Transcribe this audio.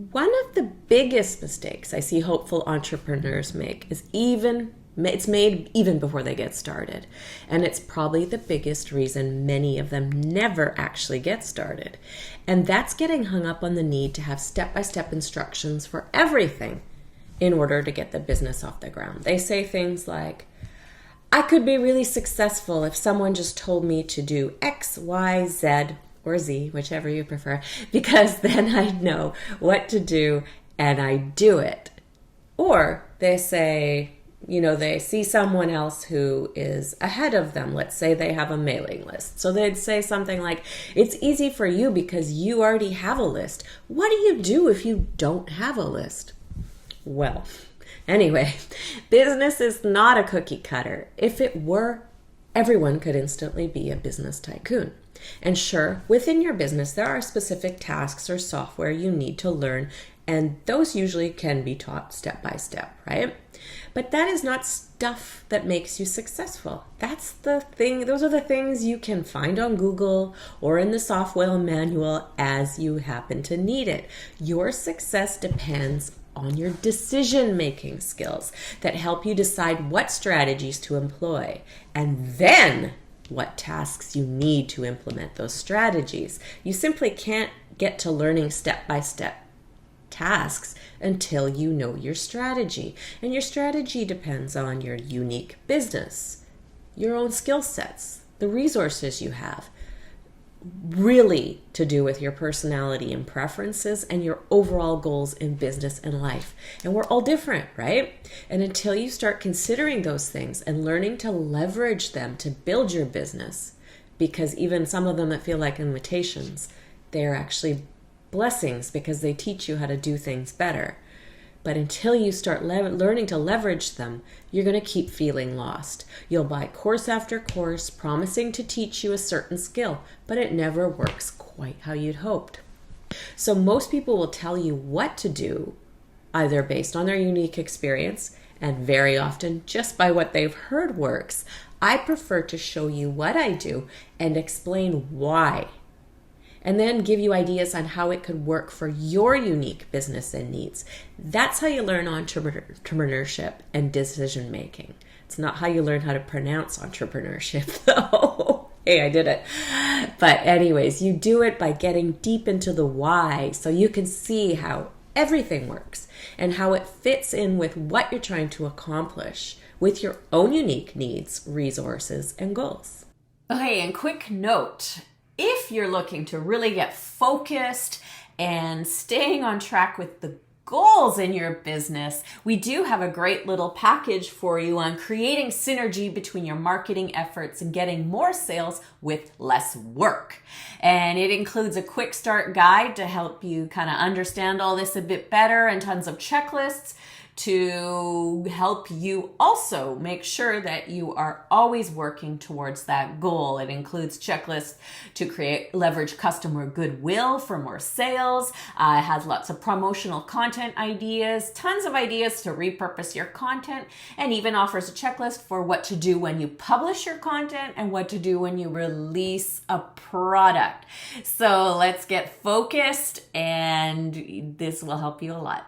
One of the biggest mistakes I see hopeful entrepreneurs make is it's made even before they get started. And it's probably the biggest reason many of them never actually get started. And that's getting hung up on the need to have step-by-step instructions for everything in order to get the business off the ground. They say things like, I could be really successful if someone just told me to do X, Y, Z, or Z, whichever you prefer, because then I know what to do and I do it. Or they say, they see someone else who is ahead of them. Let's say they have a mailing list. So they'd say something like, it's easy for you because you already have a list. What do you do if you don't have a list? Well, anyway, business is not a cookie cutter. If it were, everyone could instantly be a business tycoon. And sure, within your business, there are specific tasks or software you need to learn, and those usually can be taught step by step, right? But that is not stuff that makes you successful. That's the thing. Those are the things you can find on Google or in the software manual as you happen to need it. Your success depends on your decision-making skills that help you decide what strategies to employ, and then what tasks you need to implement those strategies. You simply can't get to learning step-by-step tasks until you know your strategy. And your strategy depends on your unique business, your own skill sets, the resources you have, really to do with your personality and preferences and your overall goals in business and life. And we're all different, right? And until you start considering those things and learning to leverage them to build your business, because even some of them that feel like limitations, they're actually blessings because they teach you how to do things better. But until you start learning to leverage them, you're going to keep feeling lost. You'll buy course after course promising to teach you a certain skill, but it never works quite how you'd hoped. So most people will tell you what to do, either based on their unique experience and very often just by what they've heard works. I prefer to show you what I do and explain why, and then give you ideas on how it could work for your unique business and needs. That's how you learn entrepreneurship and decision making. It's not how you learn how to pronounce entrepreneurship, though. Hey, I did it. But anyways, you do it by getting deep into the why so you can see how everything works and how it fits in with what you're trying to accomplish with your own unique needs, resources, and goals. Okay, and quick note. If you're looking to really get focused and staying on track with the goals in your business, we do have a great little package for you on creating synergy between your marketing efforts and getting more sales with less work. And it includes a quick start guide to help you kind of understand all this a bit better and tons of checklists to help you also make sure that you are always working towards that goal. It includes checklists to leverage customer goodwill for more sales. It has lots of promotional content ideas, tons of ideas to repurpose your content, and even offers a checklist for what to do when you publish your content and what to do when you release a product. So let's get focused, and this will help you a lot.